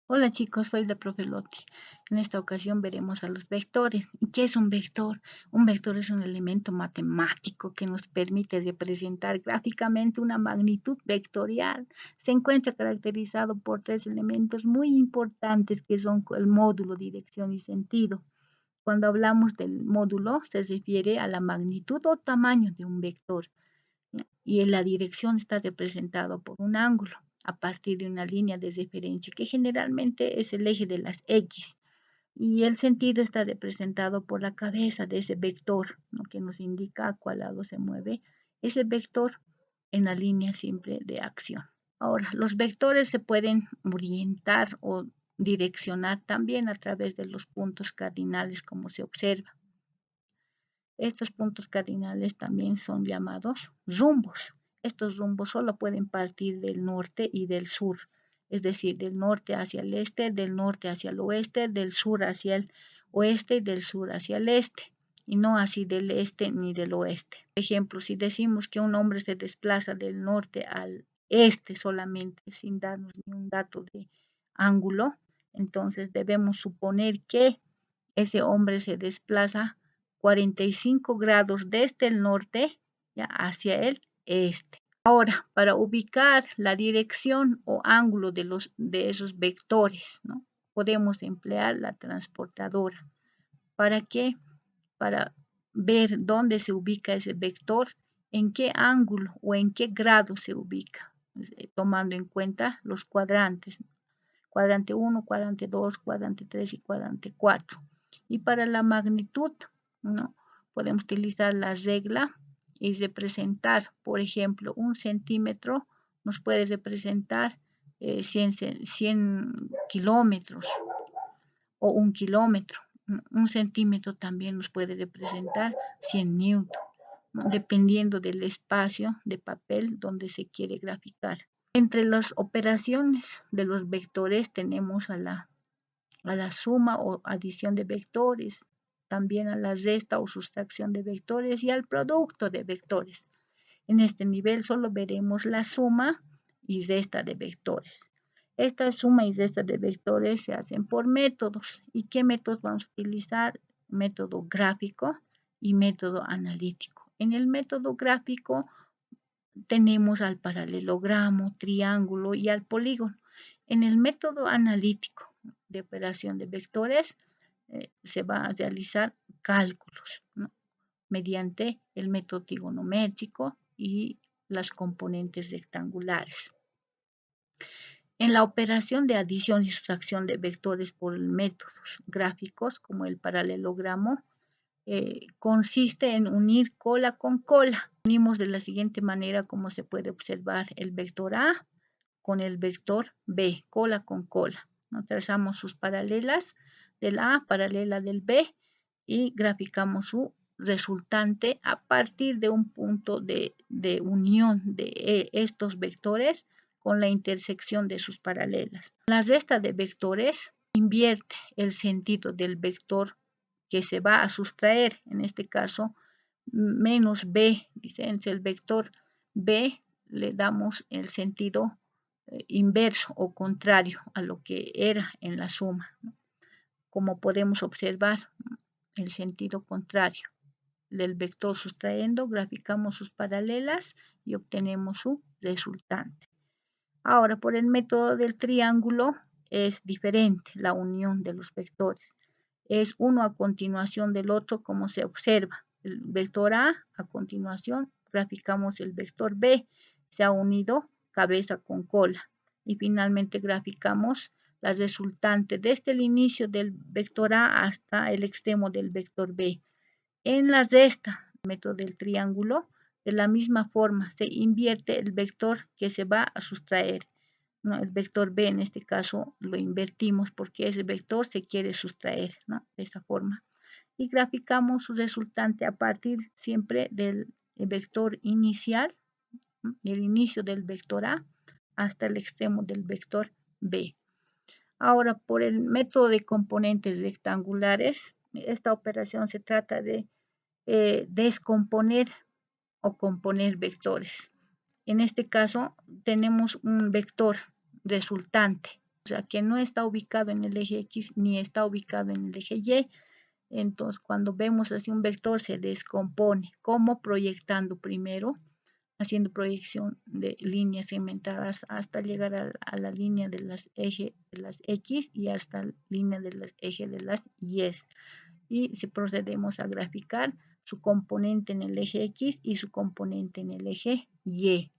Hola chicos, soy la profe Loti. En esta ocasión veremos a los vectores. ¿Y qué es un vector? Un vector es un elemento matemático que nos permite representar gráficamente una magnitud vectorial. Se encuentra caracterizado por tres elementos muy importantes que son el módulo, dirección y sentido. Cuando hablamos del módulo, se refiere a la magnitud o tamaño de un vector. Y en la dirección está representado por un ángulo a partir de una línea de referencia que generalmente es el eje de las X y el sentido está representado por la cabeza de ese vector, ¿no?, que nos indica a cuál lado se mueve ese vector en la línea simple de acción. Ahora, los vectores se pueden orientar o direccionar también a través de los puntos cardinales como se observa. Estos puntos cardinales también son llamados rumbos. Estos rumbos solo pueden partir del norte y del sur, es decir, del norte hacia el este, del norte hacia el oeste, del sur hacia el oeste y del sur hacia el este, y no así del este ni del oeste. Por ejemplo, si decimos que un hombre se desplaza del norte al este solamente, sin darnos ni un dato de ángulo, entonces debemos suponer que ese hombre se desplaza 45 grados desde el norte, ya, hacia el este. Ahora, para ubicar la dirección o ángulo de esos vectores, ¿no?, podemos emplear la transportadora. ¿Para qué? Para ver dónde se ubica ese vector, en qué ángulo o en qué grado se ubica, tomando en cuenta los cuadrantes, cuadrante 1, cuadrante 2, cuadrante 3 y cuadrante 4. Y para la magnitud, ¿no?, podemos utilizar la regla y representar, por ejemplo, un centímetro nos puede representar 100 kilómetros o un kilómetro. Un centímetro también nos puede representar 100 newton, ¿no?, dependiendo del espacio de papel donde se quiere graficar. Entre las operaciones de los vectores tenemos a la suma o adición de vectores, también a la resta o sustracción de vectores y al producto de vectores. En este nivel solo veremos la suma y resta de vectores. Esta suma y resta de vectores se hacen por métodos. ¿Y qué métodos vamos a utilizar? Método gráfico y método analítico. En el método gráfico tenemos al paralelogramo, triángulo y al polígono. En el método analítico de operación de vectores se va a realizar cálculos, ¿no?, mediante el método trigonométrico y las componentes rectangulares. En la operación de adición y sustracción de vectores por métodos gráficos, como el paralelogramo, consiste en unir cola con cola. Unimos de la siguiente manera, como se puede observar, el vector A con el vector B, cola con cola, ¿no? Trazamos sus paralelas del A, paralela del B, y graficamos su resultante a partir de un punto de unión de estos vectores con la intersección de sus paralelas. La resta de vectores invierte el sentido del vector que se va a sustraer, en este caso menos B, dice el vector B, le damos el sentido inverso o contrario a lo que era en la suma, ¿no? Como podemos observar, el sentido contrario del vector sustrayendo, graficamos sus paralelas y obtenemos su resultante. Ahora, por el método del triángulo es diferente la unión de los vectores. Es uno a continuación del otro, como se observa. El vector A continuación graficamos el vector B, se ha unido cabeza con cola. Y finalmente graficamos la resultante desde el inicio del vector A hasta el extremo del vector B. En la resta, el método del triángulo, de la misma forma se invierte el vector que se va a sustraer, ¿no? El vector B en este caso lo invertimos porque ese vector se quiere sustraer, ¿no?, de esa forma. Y graficamos su resultante a partir siempre del vector inicial, ¿no?, el inicio del vector A hasta el extremo del vector B. Ahora, por el método de componentes rectangulares, esta operación se trata de descomponer o componer vectores. En este caso tenemos un vector resultante o sea, que no está ubicado en el eje X ni está ubicado en el eje Y. Entonces, cuando vemos así un vector se descompone, como proyectando primero, haciendo proyección de líneas segmentadas hasta llegar a la línea de las ejes de las X y hasta la línea del eje de las Y. Y si procedemos a graficar su componente en el eje X y su componente en el eje Y.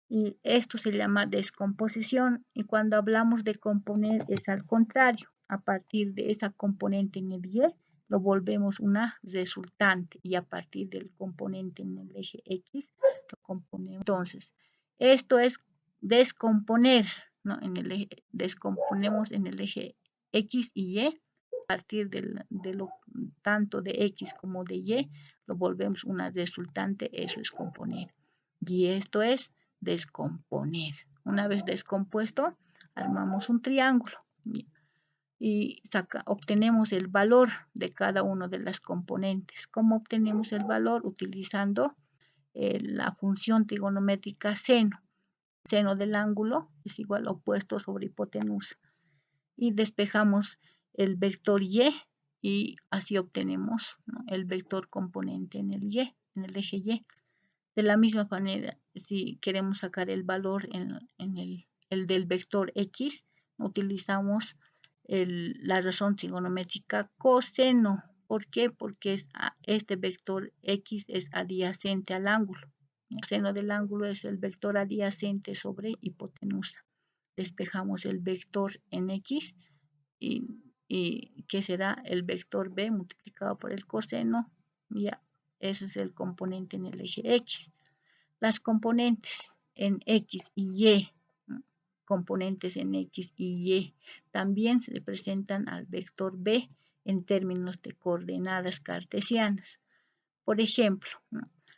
Y esto se llama descomposición, y cuando hablamos de componer es al contrario. A partir de esa componente en el Y lo volvemos una resultante, y a partir del componente en el eje X lo componemos. Entonces, esto es descomponer, ¿no? Descomponemos en el eje X y Y. A partir de lo tanto de X como de Y lo volvemos una resultante, eso es componer. Y esto es descomponer. Una vez descompuesto, armamos un triángulo y obtenemos el valor de cada una de las componentes. ¿Cómo obtenemos el valor? Utilizando la función trigonométrica seno. Seno del ángulo es igual a opuesto sobre hipotenusa. Y despejamos el vector y así obtenemos, ¿no?, el vector componente en el eje Y. De la misma manera, si queremos sacar el valor en el del vector X, utilizamos la razón trigonométrica coseno. ¿Por qué? Porque este vector X es adyacente al ángulo. El seno del ángulo es el vector adyacente sobre hipotenusa. Despejamos el vector en X y que será el vector B multiplicado por el coseno. Ya, eso es el componente en el eje X. Las componentes en X y Y, componentes en X y Y, también se representan al vector B en términos de coordenadas cartesianas. Por ejemplo,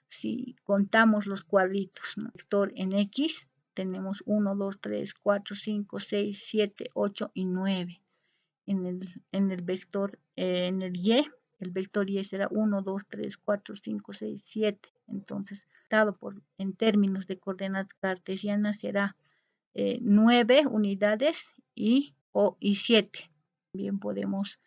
si contamos los cuadritos, vector en X, tenemos 1, 2, 3, 4, 5, 6, 7, 8 y 9. En el vector, en el vector Y será 1, 2, 3, 4, 5, 6, 7. Entonces, en términos de coordenadas cartesianas será 9 unidades y 7. También podemos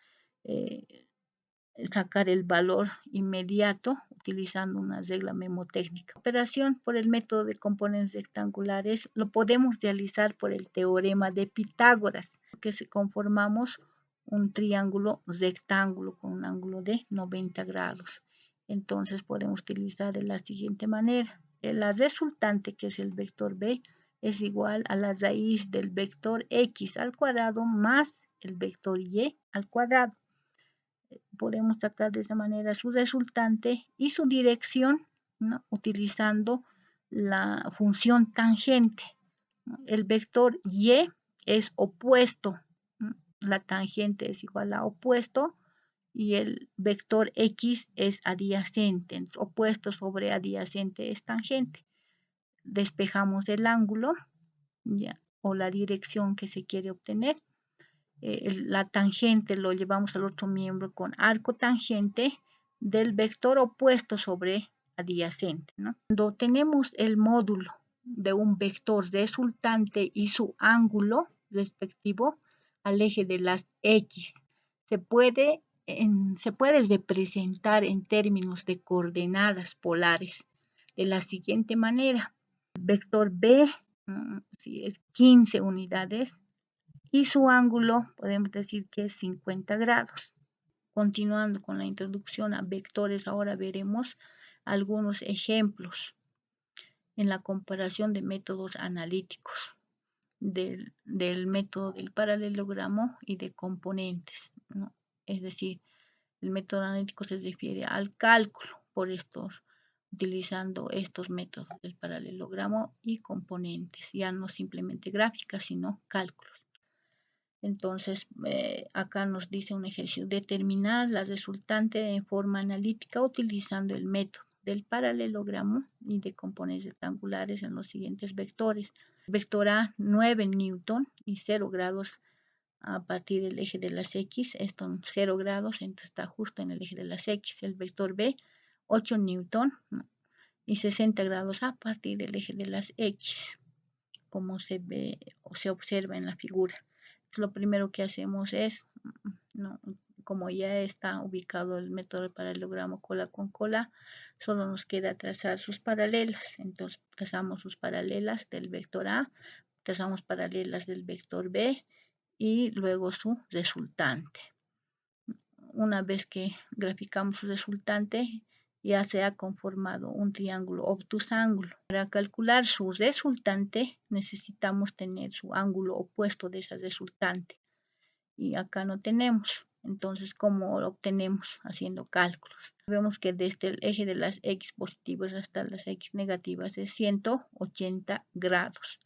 sacar el valor inmediato utilizando una regla memotécnica. Operación por el método de componentes rectangulares lo podemos realizar por el teorema de Pitágoras, que conformamos un triángulo rectángulo con un ángulo de 90 grados. Entonces podemos utilizar de la siguiente manera. La resultante, que es el vector B, es igual a la raíz del vector X al cuadrado más el vector Y al cuadrado. Podemos sacar de esa manera su resultante y su dirección, ¿no?, utilizando la función tangente. El vector Y es opuesto, ¿no? La tangente es igual a opuesto y el vector X es adyacente. Entonces, opuesto sobre adyacente es tangente. Despejamos el ángulo, ¿ya?, o la dirección que se quiere obtener. La tangente lo llevamos al otro miembro con arco tangente del vector opuesto sobre adyacente, ¿no? Cuando tenemos el módulo de un vector resultante y su ángulo respectivo al eje de las X, se puede representar en términos de coordenadas polares de la siguiente manera. El vector B, si es 15 unidades, y su ángulo podemos decir que es 50 grados. Continuando con la introducción a vectores, ahora veremos algunos ejemplos en la comparación de métodos analíticos, del método del paralelogramo y de componentes, ¿no? Es decir, el método analítico se refiere al cálculo utilizando estos métodos del paralelogramo y componentes, ya no simplemente gráficas, sino cálculos. Entonces, acá nos dice un ejercicio: determinar la resultante en forma analítica utilizando el método del paralelogramo y de componentes rectangulares en los siguientes vectores. Vector A, 9 newton y 0 grados a partir del eje de las X. Esto 0 grados, entonces está justo en el eje de las X. El vector B, 8 newton y 60 grados a partir del eje de las X, como se ve o se observa en la figura. Lo primero que hacemos es, no, como ya está ubicado el método de paralelogramo cola con cola, solo nos queda trazar sus paralelas. Entonces trazamos sus paralelas del vector A, trazamos paralelas del vector B y luego su resultante. Una vez que graficamos su resultante, ya se ha conformado un triángulo obtusángulo. Para calcular su resultante necesitamos tener su ángulo opuesto de esa resultante. Y acá no tenemos. Entonces, ¿cómo lo obtenemos? Haciendo cálculos. Vemos que desde el eje de las X positivas hasta las X negativas es 180 grados.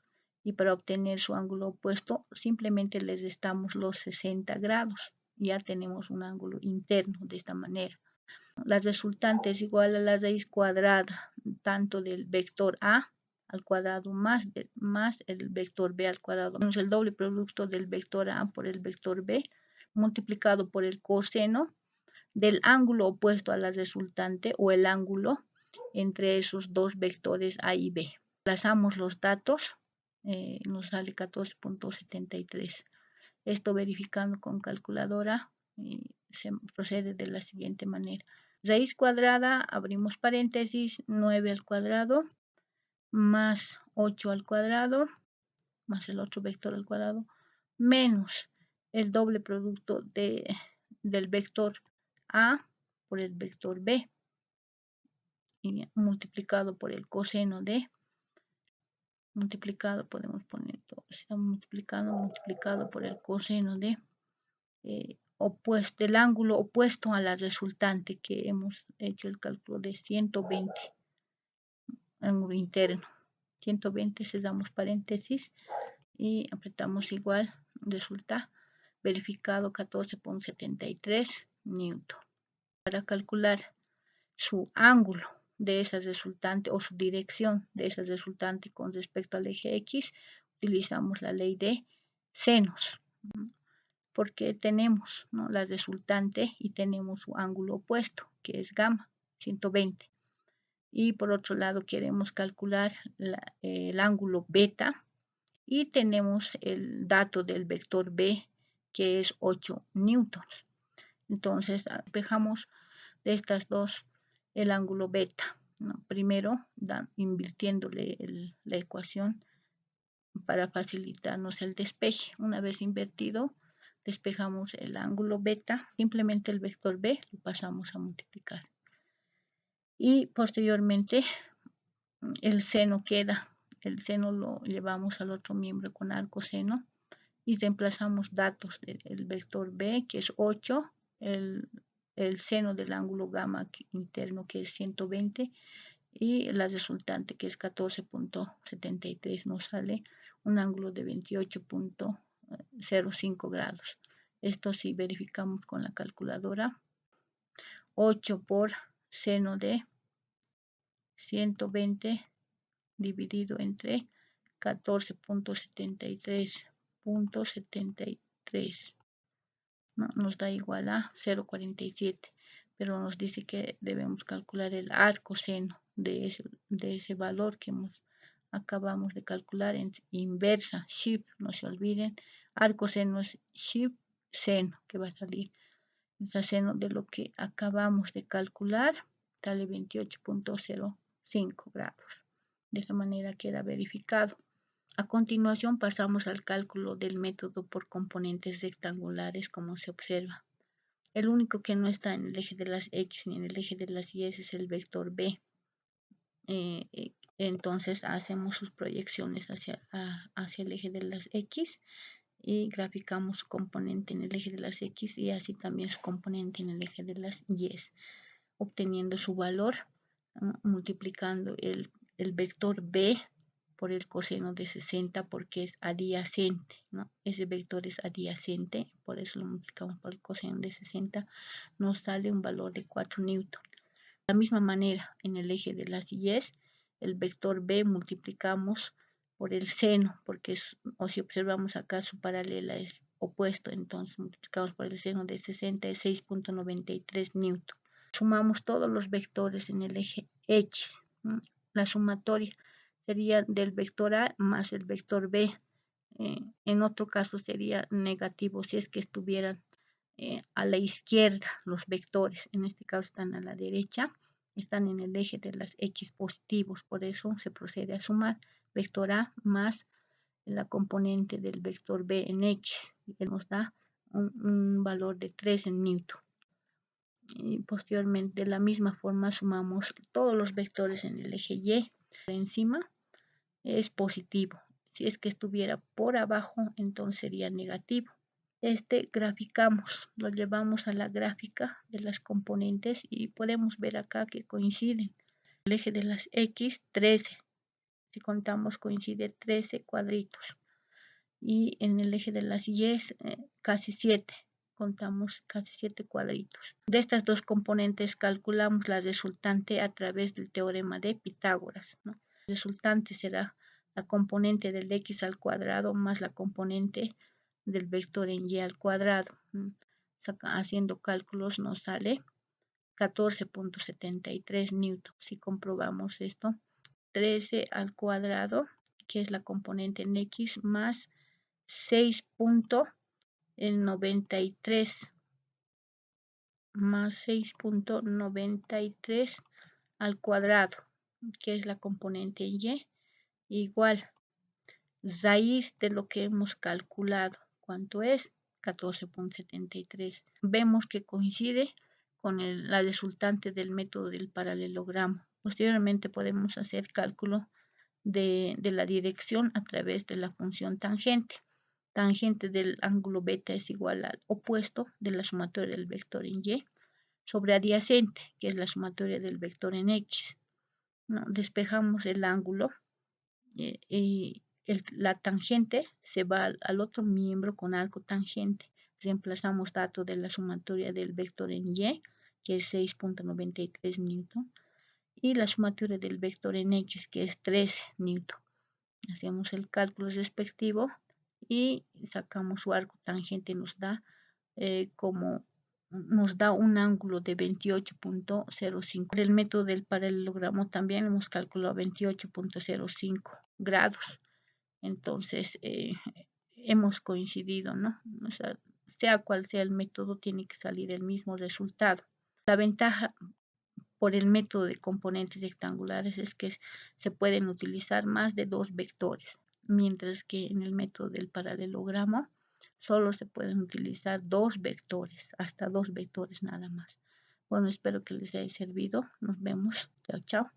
Y para obtener su ángulo opuesto, simplemente les restamos los 60 grados. Ya tenemos un ángulo interno de esta manera. La resultante es igual a la raíz cuadrada, tanto del vector A al cuadrado más el vector B al cuadrado. Tenemos el doble producto del vector A por el vector B multiplicado por el coseno del ángulo opuesto a la resultante o el ángulo entre esos dos vectores A y B. Desplazamos los datos, nos sale 14.73. Esto verificando con calculadora se procede de la siguiente manera. Raíz cuadrada, abrimos paréntesis, 9 al cuadrado, más 8 al cuadrado, más el otro vector al cuadrado, menos el doble producto del vector A por el vector B, y multiplicado por el coseno de, multiplicado, podemos poner todo, está multiplicado por el coseno de opuesto, el ángulo opuesto a la resultante que hemos hecho el cálculo de 120, ángulo interno. 120, cerramos paréntesis y apretamos igual, resulta verificado 14.73 newton. Para calcular su ángulo de esa resultante o su dirección de esa resultante con respecto al eje X, utilizamos la ley de senos, porque tenemos, ¿no?, la resultante y tenemos su ángulo opuesto, que es gamma, 120. Y por otro lado queremos calcular el ángulo beta y tenemos el dato del vector B, que es 8 newtons. Entonces despejamos de estas dos el ángulo beta, ¿no? Primero invirtiéndole la ecuación para facilitarnos el despeje. Una vez invertido, despejamos el ángulo beta, simplemente el vector B lo pasamos a multiplicar. Y posteriormente el seno queda, el seno lo llevamos al otro miembro con arco seno y reemplazamos datos del vector B, que es 8, el seno del ángulo gamma interno, que es 120, y la resultante, que es 14.73, nos sale un ángulo de 28.05 grados. Esto sí verificamos con la calculadora. 8 por seno de 120 dividido entre 14.73.73, ¿no? Nos da igual a 0.47, pero nos dice que debemos calcular el arco seno de ese valor que acabamos de calcular en inversa, shift, no se olviden, arco seno es shift seno, que va a salir el seno de lo que acabamos de calcular, sale 28.05 grados. De esa manera queda verificado. A continuación pasamos al cálculo del método por componentes rectangulares, como se observa. El único que no está en el eje de las X ni en el eje de las Y es el vector B. Entonces hacemos sus proyecciones hacia el eje de las X y graficamos su componente en el eje de las X y así también su componente en el eje de las Y, obteniendo su valor, multiplicando el vector B por el coseno de 60 porque es adyacente, ¿no? Ese vector es adyacente, por eso lo multiplicamos por el coseno de 60, nos sale un valor de 4 newton. De la misma manera, en el eje de las Y, el vector B multiplicamos por el seno, porque o si observamos acá su paralela es opuesto, entonces multiplicamos por el seno de 60, es 6.93 newton. Sumamos todos los vectores en el eje X, ¿no? La sumatoria sería del vector A más el vector B, En otro caso sería negativo si es que estuvieran a la izquierda los vectores. En este caso están a la derecha, están en el eje de las X positivos. Por eso se procede a sumar vector A más la componente del vector B en X, que nos da un valor de 3 en Newton. Y posteriormente, de la misma forma, sumamos todos los vectores en el eje Y. Por encima es positivo. Si es que estuviera por abajo, entonces sería negativo. Graficamos, lo llevamos a la gráfica de las componentes y podemos ver acá que coinciden. El eje de las X, 13. Si contamos, coincide 13 cuadritos. Y en el eje de las Y, casi 7. Contamos casi 7 cuadritos. De estas dos componentes calculamos la resultante a través del teorema de Pitágoras, ¿no? La resultante será la componente del X al cuadrado más la componente del vector en Y al cuadrado. Haciendo cálculos nos sale 14.73 newton. Si comprobamos esto, 13 al cuadrado, que es la componente en X, más 6.93 más 6.93 al cuadrado, que es la componente en Y, igual raíz de lo que hemos calculado. ¿Cuánto es? 14.73. Vemos que coincide con la resultante del método del paralelogramo. Posteriormente podemos hacer cálculo de la dirección a través de la función tangente. Tangente del ángulo beta es igual al opuesto de la sumatoria del vector en Y sobre adyacente, que es la sumatoria del vector en X. ¿No? Despejamos el ángulo y la tangente se va al otro miembro con arco tangente. Reemplazamos datos de la sumatoria del vector en Y, que es 6.93 newton, y la sumatoria del vector en X, que es 13 newton. Hacemos el cálculo respectivo y sacamos su arco tangente, nos da un ángulo de 28.05. El método del paralelogramo también hemos calculado 28.05 grados. Entonces, hemos coincidido, ¿no? O sea cual sea el método, tiene que salir el mismo resultado. La ventaja por el método de componentes rectangulares es que se pueden utilizar más de dos vectores, mientras que en el método del paralelogramo solo se pueden utilizar dos vectores, hasta dos vectores nada más. Bueno, espero que les haya servido. Nos vemos. Chao, chao.